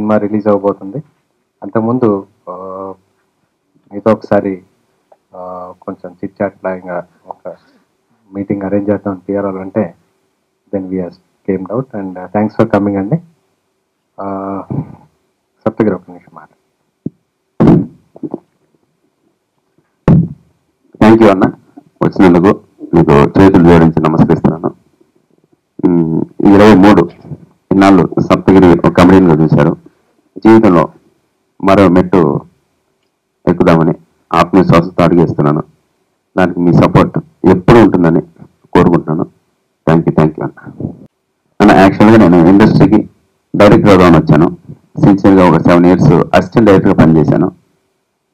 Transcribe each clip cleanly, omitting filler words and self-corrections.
Cinema release అవబోతుంది. అంతకుముందు మీతో ఒకసారి కొంచెం చిట్ చాట్ లాగా ఒక మీటింగ్ అరేంజ్ చేద్దాం పిఆర్ఓ అంటే then we are came out and thanks for coming అండి. సప్తగిరి ఒక నిమిషం మాట. థ్యాంక్ యూ అన్న, వచ్చినందుకు మీకు చేతులు జోడించి నమస్కరిస్తున్నాను. 23 ఇన్నాళ్ళు సప్తగిరి ఒక కమెడియన్గా చూశారు. జీవితంలో మరో మెట్టు ఎక్కుదామని ఆత్మవిశ్వాసంతో అడిగేస్తున్నాను. దానికి మీ సపోర్ట్ ఎప్పుడూ ఉంటుందని కోరుకుంటున్నాను. థ్యాంక్ యూ అన్న. యాక్చువల్గా నేను ఇండస్ట్రీకి డైరెక్టర్ అవుదామని వచ్చాను. సిన్సియర్గా ఒక 7 years అసిస్టెంట్ డైరెక్టర్గా పనిచేశాను.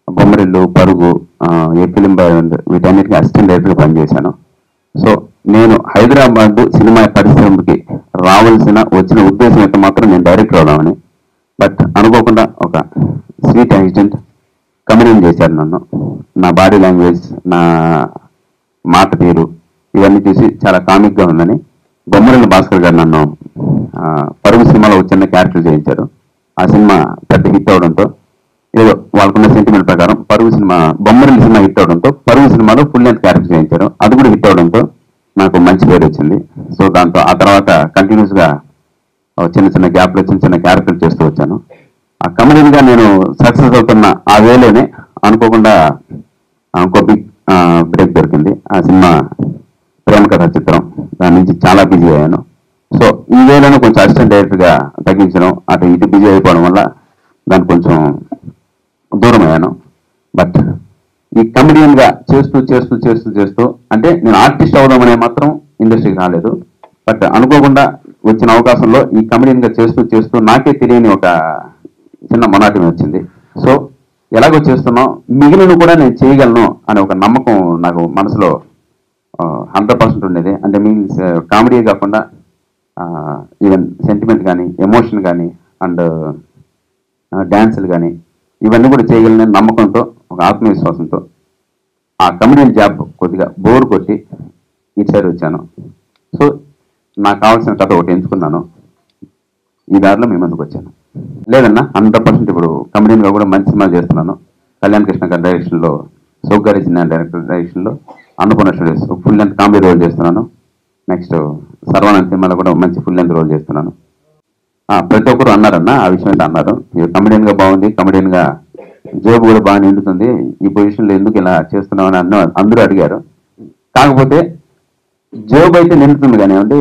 బొమ్మరిల్లు, పరుగు, ఏ ఫిలిం బ్యాండ్ వీటన్నిటికీ అసిస్టెంట్ డైరెక్టర్గా పనిచేశాను. సో నేను హైదరాబాద్ సినిమా పరిశ్రమకి వచ్చిన ఉద్దేశం అయితే మాత్రం నేను డైరెక్టర్ అవుదామని. బట్ అనుకోకుండా ఒక స్వీట్ యాక్సిడెంట్ కమెడియన్ చేశారు నన్ను. నా బాడీ లాంగ్వేజ్, నా మాట తీరు ఇవన్నీ చూసి చాలా కామిక్గా ఉందని బొమ్మరిల్లు భాస్కర్ గారు నన్ను పరుగు సినిమాలో చిన్న క్యారెక్టర్ చేయించారు. ఆ సినిమా పెద్ద హిట్ అవడంతో, ఏదో వాళ్ళకున్న సెంటిమెంట్ ప్రకారం బొమ్మరిల్లు సినిమా హిట్ అవడంతో పరుగు సినిమాలో ఫుల్ లెంత్ క్యారెక్టర్ చేయించారు. అది కూడా హిట్ అవడంతో నాకు మంచి పేరు వచ్చింది. సో దాంతో ఆ తర్వాత కంటిన్యూస్గా చిన్న గ్యాప్లో చిన్న క్యారెక్టర్ చేస్తూ వచ్చాను. ఆ కమెడియన్గా నేను సక్సెస్ అవుతున్న ఆ వేలోనే అనుకోకుండా ఇంకో బిగ్ బ్రేక్ దొరికింది. ఆ సినిమా ప్రేమ కథ చిత్రం. దాని నుంచి చాలా బిజీ అయ్యాను. సో ఈ వేలోనే కొంచెం అసిస్టెంట్ డైరెక్టర్గా తగ్గించడం, అటు ఇటు బిజీ అయిపోవడం వల్ల దానికి కొంచెం దూరం అయ్యాను. బట్ ఈ కమెడియన్గా చేస్తూ అంటే నేను ఆర్టిస్ట్ అవుదామనే మాత్రం ఇండస్ట్రీకి రాలేదు. బట్ అనుకోకుండా వచ్చిన అవకాశంలో ఈ కమెడియన్గా చేస్తూ నాకే తెలియని ఒక చిన్న మొనాటం వచ్చింది. సో ఎలాగో చేస్తున్నాం, మిగిలిన కూడా నేను చేయగలను అనే ఒక నమ్మకం నాకు మనసులో 100% ఉండేది. అంటే కామెడీ కాకుండా ఈవెన్ సెంటిమెంట్ కానీ, ఎమోషన్ కానీ అండ్ డ్యాన్సులు కానీ ఇవన్నీ కూడా చేయగలని నమ్మకంతో, ఒక ఆత్మవిశ్వాసంతో ఆ కమెడియన్ జాబ్ కొద్దిగా బోర్ కొట్టి ఇటు సైడ్ వచ్చాను. సో నాకు కావాల్సిన కథ ఒకటి ఎంచుకున్నాను. ఈ దారిలో మీ ముందుకు వచ్చాను. లేదన్నా 100% ఇప్పుడు కమెడియన్గా కూడా మంచి సినిమా చేస్తున్నాను. కళ్యాణ్ కృష్ణ గారి డైరెక్షన్లో, సౌగారి చిన్న డైరెక్టర్ డైరెక్షన్లో Annapurna studios full length comedy role చేస్తున్నాను. నెక్స్ట్ సర్వానంద్ సినిమాలో కూడా మంచి ఫుల్ లెంత్ రోల్ చేస్తున్నాను. ప్రతి ఒక్కరు అన్నారన్న, ఆ విషయం అయితే అన్నారు, కమెడియన్గా బాగుంది, కమెడియన్గా జాబ్ కూడా బాగా నిండుతుంది, ఈ పొజిషన్లో ఎందుకు ఇలా చేస్తున్నావు అని అందరూ అడిగారు. కాకపోతే జాబ్ అయితే నిండుతుంది కానివ్వండి,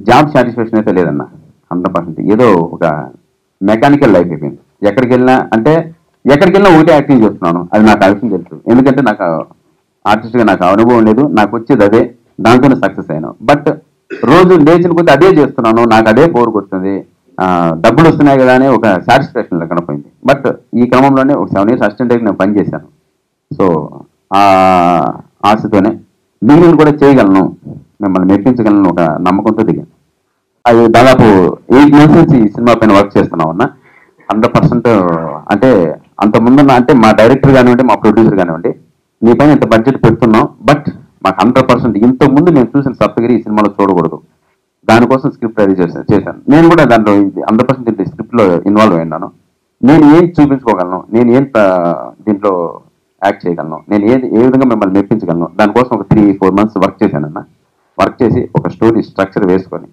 జాబ్ సాటిస్ఫాక్షన్ అయితే లేదన్న. 100% ఏదో ఒక మెకానికల్ లైఫ్ అయిపోయింది. ఎక్కడికి వెళ్ళినా ఒకటే యాక్టింగ్ చేస్తున్నాను. అది నాకు ఆ విషయం తెలుసు. ఎందుకంటే నాకు ఆర్టిస్ట్గా నాకు అనుభవం లేదు, నాకు వచ్చేది అదే, దాంతోనే సక్సెస్ అయ్యాను. బట్ రోజు లేచిన కొద్దీ అదే చేస్తున్నాను, నాకు అదే బోర్ కొడుతుంది, డబ్బులు వస్తున్నాయి కదా అని ఒక సాటిస్ఫాక్షన్ లేకుండా పోయింది. బట్ ఈ క్రమంలోనే ఒక 7 years అసిస్టెంట్ నేను పనిచేశాను. సో ఆ ఆశతోనే మిగిలిన కూడా చేయగలను, మిమ్మల్ని మెప్పించగలను ఒక నమ్మకంతో దిగాను. అది దాదాపు 8 months నుంచి ఈ సినిమా పైన వర్క్ చేస్తున్నాం అన్న. 100% అంటే అంతకుముందున్న అంటే మా డైరెక్టర్ కానివ్వండి, మా ప్రొడ్యూసర్ కానివ్వండి, నీ పైన ఇంత బడ్జెట్ పెడుతున్నాం, బట్ మాకు 100% ఇంతకుముందు నేను చూసిన సప్తగిరి ఈ సినిమాలో చూడకూడదు, దానికోసం స్క్రిప్ట్ రెడీ చేశాను. నేను కూడా దాంట్లో 100% స్క్రిప్ట్లో ఇన్వాల్వ్ అయినాను. నేను ఏం చూపించుకోగలను, నేను ఏం దీంట్లో యాక్ట్ చేయగలను, నేను ఏ విధంగా మిమ్మల్ని మెప్పించగలను, దానికోసం ఒక 3-4 months వర్క్ చేశానన్న. వర్క్ చేసి ఒక స్టోరీ స్ట్రక్చర్ వేసుకొని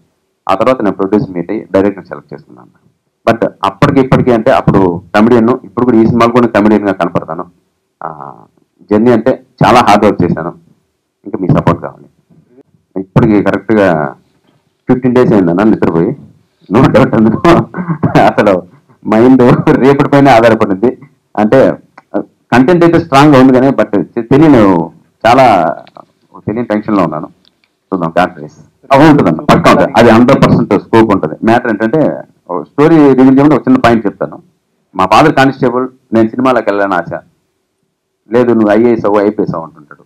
ఆ తర్వాత నేను ప్రొడ్యూసర్ మీట్ అయ్యి డైరెక్టర్ సెలెక్ట్ చేసుకున్నాను. బట్ ఇప్పటికీ అంటే అప్పుడు కమెడియన్, ఇప్పుడు కూడా ఈ సినిమాలు కూడా కమెడియన్గా కనపడతాను. జర్నీ అంటే చాలా హార్డ్ వర్క్ చేశాను. ఇంకా మీ సపోర్ట్ కావాలి. ఇప్పటికి కరెక్ట్గా 15 days అయిందన్న నిద్రపోయి. నో డౌట్ అందుకు అసలు మైండ్ రేపటి పైన ఆధారపడింది. అంటే కంటెంట్ అయితే స్ట్రాంగ్గా ఉంది కానీ బట్ చాలా తెలియని టెన్షన్లో ఉన్నాను. చూద్దాం, క్యారెక్టరైజ్ ఉంటుందన్న పక్కా ఉంటుంది. అది 100% స్కోప్ ఉంటుంది. మ్యాటర్ ఏంటంటే స్టోరీ రివీల్ చేయకుండా ఒక చిన్న పాయింట్ చెప్తాను. మా ఫాదర్ కానిస్టేబుల్, నేను సినిమాలోకి వెళ్ళాలని ఆశ లేదు, నువ్వు ఐఏఎస్ అవ్వు అంటుంటాడు.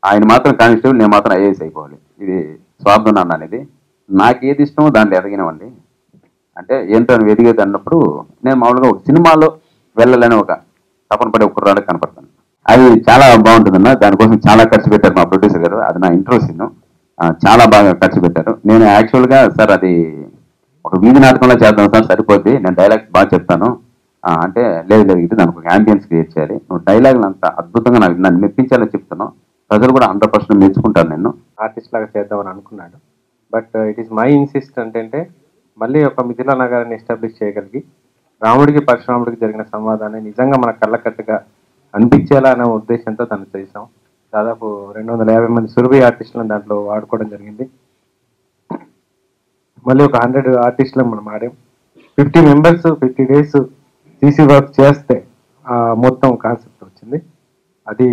ఆయన మాత్రం కానిస్టేబుల్, నేను మాత్రం ఐఏఎస్ అయిపోవాలి. ఇది స్వార్థం నాన్న అనేది. నాకు ఏది ఇష్టమో దాంట్లో ఎదగినవండి. అంటే ఏంటో నువ్వు ఎదిగేది అన్నప్పుడు నేను మామూలుగా ఒక సినిమాలో వెళ్ళాలని ఒక తపన పడి ఒక్కరాడు కనపడతాను. అది చాలా బాగుంటుందన్న. దానికోసం చాలా ఖర్చు పెట్టారు మా ప్రొడ్యూసర్ గారు. అది నా ఇంట్రో సీన్, చాలా బాగా ఖర్చు పెట్టారు. నేను యాక్చువల్గా సార్ అది ఒక వీధి నాటకంలో చేద్దాం సార్ సరిపోద్ది, నేను డైలాగ్స్ బాగా చెప్తాను అంటే లేదు లేదు, ఇది దానికి ఒక యాంబియన్స్ క్రియేట్ చేయాలి, నువ్వు డైలాగ్ అంత అద్భుతంగా నన్ను మెప్పించాలో చెప్తున్నావు, ప్రజలు కూడా 100% మెచ్చుకుంటారు నిన్ను. ఆర్టిస్ట్ లాగా చేద్దామని అనుకున్నాడు. But it is my insist అంటే మళ్ళీ ఒక మిథిలా నగరాన్ని ఎస్టాబ్లిష్ చేయగలిగి రాముడికి పరశురాముడికి జరిగిన సంవాదాన్ని నిజంగా మన కళ్ళకట్టుగా అనిపించేలా అనే ఉద్దేశంతో తను చేసాం. దాదాపు 250 మంది సురభి ఆర్టిస్టులను దాంట్లో వాడుకోవడం జరిగింది. మళ్ళీ ఒక 100 ఆర్టిస్టులను మనం ఆడాం. 50 మెంబర్స్ 50 days సీసీ వర్క్ చేస్తే మొత్తం కాన్సెప్ట్ వచ్చింది. అది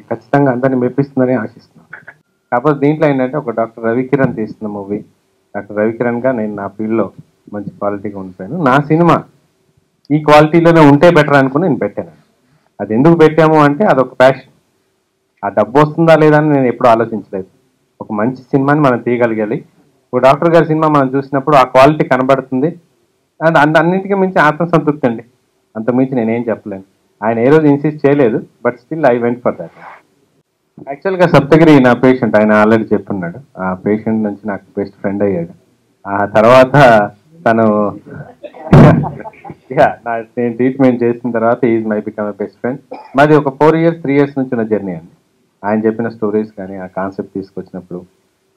ఖచ్చితంగా అందరినీ మెప్పిస్తుందని ఆశిస్తున్నాను. కాకపోతే దీంట్లో ఏంటంటే ఒక డాక్టర్ రవికిరణ్ తీస్తున్న మూవీ. డాక్టర్ రవికిరణ్గా నేను నా ఫీల్డ్లో మంచి క్వాలిటీగా ఉండిపోయాను. నా సినిమా ఈ క్వాలిటీలోనే ఉంటే బెటర్ అనుకుని నేను పెట్టాను. అది ఎందుకు పెట్టాము అంటే అదొక ప్యాషన్. ఆ డబ్బు వస్తుందా లేదా అని నేను ఎప్పుడు ఆలోచించలేదు. ఒక మంచి సినిమాని మనం తీయగలిగాలి. ఒక డాక్టర్ గారి సినిమా మనం చూసినప్పుడు ఆ క్వాలిటీ కనబడుతుంది. అండ్ అన్నింటికీ మించి ఆత్మసంతృప్తి అండి. అంతకుమించి నేనేం చెప్పలేను. ఆయన ఏ రోజు ఇన్సిస్ట్ చేయలేదు, but still I went for that. యాక్చువల్గా సప్తగిరి నా పేషెంట్, ఆయన ఆల్రెడీ చెప్పున్నాడు. ఆ పేషెంట్ నుంచి నాకు బెస్ట్ ఫ్రెండ్ అయ్యాడు. ఆ తర్వాత తను నేను ట్రీట్మెంట్ చేసిన తర్వాత is my become best friend. మాది ఒక 4 years 3 years నుంచి ఉన్న జర్నీ అండి. ఆయన చెప్పిన స్టోరీస్ కానీ ఆ కాన్సెప్ట్ తీసుకొచ్చినప్పుడు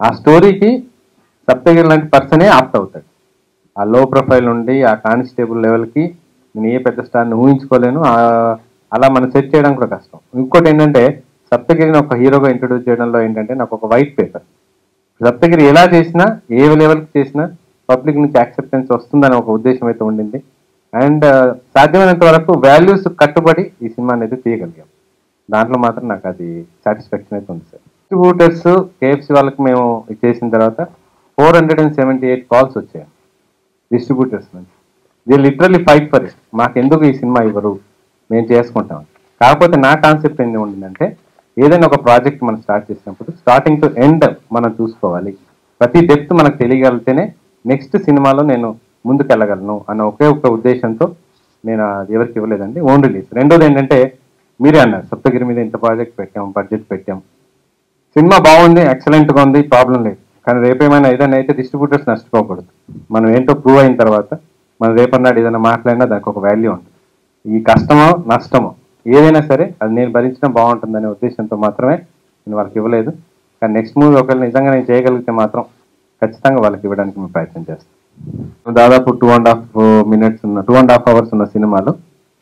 ఆ స్టోరీకి సప్తగిరి లాంటి పర్సనే ఆప్ట్ అవుతాడు. ఆ లో ప్రొఫైల్ నుండి ఆ కానిస్టేబుల్ లెవెల్కి నేను ఏ పెద్ద స్టార్ని ఊహించుకోలేను. అలా మనం సెట్ చేయడం కూడా కష్టం. ఇంకోటి ఏంటంటే సప్తగిరిని ఒక హీరోగా ఇంట్రొడ్యూస్ చేయడంలో ఏంటంటే నాకు ఒక వైట్ పేపర్. సప్తగిరి ఎలా చేసినా ఏ లెవెల్కి చేసినా పబ్లిక్ నుంచి యాక్సెప్టెన్స్ వస్తుందని ఒక ఉద్దేశం అయితే ఉండింది. అండ్ సాధ్యమైనంత వరకు వాల్యూస్ కట్టుబడి ఈ సినిమా అనేది తీయగలిగాం. దాంట్లో మాత్రం నాకు అది సాటిస్ఫాక్షన్ అయితే ఉంది సార్. డిస్ట్రిబ్యూటర్స్ కేఎఫ్సి వాళ్ళకి మేము చేసిన తర్వాత 478 కాల్స్ వచ్చాయి డిస్ట్రిబ్యూటర్స్ నుంచి. They literally fight for it. మాకెందుకు ఈ సినిమా ఇవ్వరు, మేము చేసుకుంటాం. కాకపోతే నా కాన్సెప్ట్ ఏంటి ఉండిందంటే ఏదైనా ఒక ప్రాజెక్ట్ మనం స్టార్ట్ చేసినప్పుడు స్టార్టింగ్ టు ఎండ్ మనం చూసుకోవాలి. ప్రతి డెప్త్ మనకు తెలియగలిగితేనే నెక్స్ట్ సినిమాలో నేను ముందుకెళ్ళగలను అన్న ఒకే ఒక ఉద్దేశంతో నేను అది ఎవరికి ఇవ్వలేదండి, ఓన్ రిలీజ్. రెండోది ఏంటంటే మీరే అన్నారు సప్తగిరి మీద ఇంత ప్రాజెక్ట్ పెట్టాం, బడ్జెట్ పెట్టాం, సినిమా బాగుంది, ఎక్సలెంట్గా ఉంది, ప్రాబ్లం లేదు. కానీ రేపేమైనా ఏదైనా అయితే డిస్ట్రిబ్యూటర్స్ నష్టపోకూడదు. మనం ఏంటో ప్రూవ్ అయిన తర్వాత మనం రేపన్నాడు ఏదైనా మాట్లాడినా దానికి ఒక వాల్యూ ఉంటుంది. ఈ కష్టమో నష్టమో ఏదైనా సరే అది నేను భరించడం బాగుంటుందనే ఉద్దేశంతో మాత్రమే నేను వాళ్ళకి ఇవ్వలేదు. కానీ నెక్స్ట్ మూవీ ఒకవేళ నిజంగా నేను చేయగలిగితే మాత్రం ఖచ్చితంగా వాళ్ళకి ఇవ్వడానికి మేము ప్రయత్నం చేస్తాం. దాదాపు 2.5 minutes ఉన్న 2.5 hours ఉన్న సినిమాలో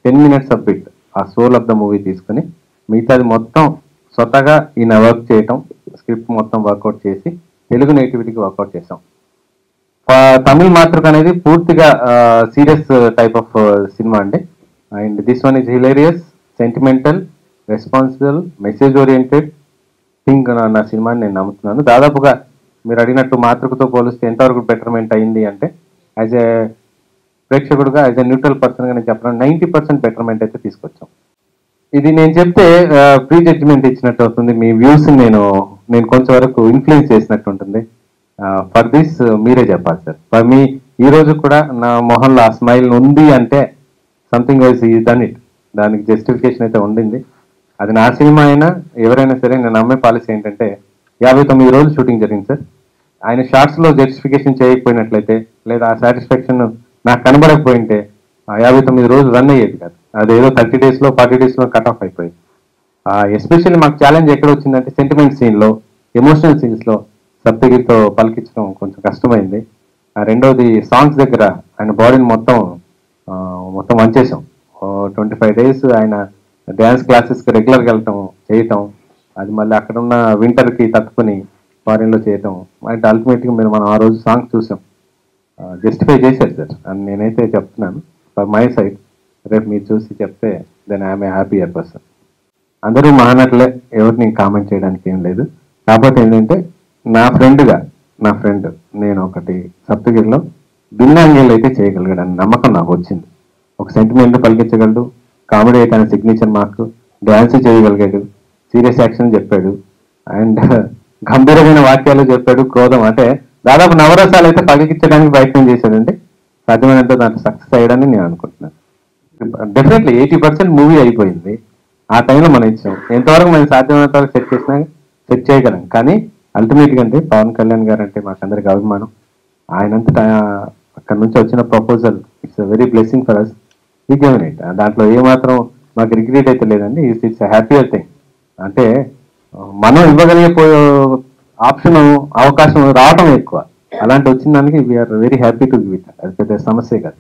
10 minutes ఆఫ్ బిట్ ఆ సోల్ ఆఫ్ ద మూవీ తీసుకుని మిగతాది మొత్తం స్వతహాగా ఈయన వర్క్ చేయటం, స్క్రిప్ట్ మొత్తం వర్కౌట్ చేసి తెలుగు నేటివిటీకి వర్కౌట్ చేసాం. తమిళ్ మాతృక అనేది పూర్తిగా సీరియస్ టైప్ ఆఫ్ సినిమా అండి. And this one is hilarious, sentimental, responsible, message oriented think నా సినిమాని నేను నమ్ముతున్నాను. దాదాపుగా మీరు అడిగినట్టు మాతృకతో పోలిస్తే ఎంతవరకు బెటర్మెంట్ అయింది అంటే యాజ్ ఏ ప్రేక్షకుడుగా, యాజ్ ఏ న్యూట్రల్ పర్సన్గా నేను చెప్పడం 90% బెటర్మెంట్ అయితే తీసుకొచ్చాం. ఇది నేను చెప్తే ప్రీ జడ్జిమెంట్ ఇచ్చినట్టు అవుతుంది. మీ వ్యూస్ నేను కొంచెం వరకు ఇన్ఫ్లుయెన్స్ చేసినట్టు ఉంటుంది. ఫర్ దిస్ మీరే చెప్పాలి సార్. ఫర్ మీ ఈ రోజు కూడా నా మొహంలో ఆ స్మైల్ ఉంది అంటే సంథింగ్ వైజ్ ఈ డన్ ఇట్. దానికి జస్టిఫికేషన్ అయితే ఉండింది. అది నా సినిమా అయినా ఎవరైనా సరే నేను నమ్మే పాలసీ ఏంటంటే 59 రోజులు షూటింగ్ జరిగింది సార్. ఆయన షార్ట్స్లో జస్టిఫికేషన్ చేయకపోయినట్లయితే లేదా ఆ సాటిస్ఫాక్షన్ నాకు కనబడకపోయింటే 59 రోజులు రన్ అయ్యేది కాదు. అదేదో 30 days 40 days కట్ ఆఫ్ అయిపోయింది. ఎస్పెషల్లీ మాకు ఛాలెంజ్ ఎక్కడ వచ్చిందంటే సెంటిమెంట్ సీన్లో, ఎమోషనల్ సీన్స్లో సప్తగిరితో పలికించడం కొంచెం కష్టమైంది. రెండోది సాంగ్స్ దగ్గర ఆయన బాడీని మొత్తం వంచేసాం. 25 days ఆయన డ్యాన్స్ క్లాసెస్కి రెగ్యులర్గా చేయటం, అది మళ్ళీ అక్కడ ఉన్న వింటర్కి తట్టుకుని ఫారిన్లో చేయటం అంటే అల్టిమేట్గా మనం ఆ రోజు సాంగ్స్ చూసాం, జస్టిఫై చేశారు సార్ అని నేనైతే చెప్తున్నాను ఫర్ మై సైడ్. రేపు మీరు చూసి చెప్తే then I'm a happy person. అందరూ మహానటులే, ఎవరిని కామెంట్ చేయడానికి ఏం లేదు. కాకపోతే ఏంటంటే నా ఫ్రెండ్ నేను ఒకటి సప్తగిరిలో భిన్నాంగీలు అయితే చేయగలిగాడని నమ్మకం నాకు వచ్చింది. ఒక సెంటిమెంట్ పలికించగలడు, కామెడీ అయితే సిగ్నేచర్ మార్క్, డ్యాన్స్ చేయగలిగాడు, సీరియస్ యాక్షన్ చెప్పాడు, అండ్ గంభీరమైన వాక్యాలు చెప్పాడు, క్రోధం అంటే దాదాపు నవరసాలు అయితే పలికించడానికి ప్రయత్నం చేశాడండి. సాధ్యమైనంత దాంట్లో సక్సెస్ అయ్యాడని నేను అనుకుంటున్నాను. డెఫినెట్లీ 80% మూవీ అయిపోయింది. ఆ టైంలో మనం ఇచ్చాం. ఎంతవరకు మనం సాధ్యమైనంత వరకు సెట్ చేయగలం. కానీ అల్టిమేట్గా అంటే పవన్ కళ్యాణ్ గారు అంటే మాకందరికి అభిమానం. ఆయనంతటా అక్కడ నుంచి వచ్చిన proposal it's very blessing for us. We given it. దాంట్లో ఏమాత్రం మాకు రిగ్రెట్ అయితే లేదండి. It's happier thing. అంటే మనం ఇవ్వగలిగే ఆప్షన్ అవకాశం రావడం ఎక్కువ. అలాంటి వచ్చిన దానికి we are very happy to give. It పెద్ద సమస్యే కాదు.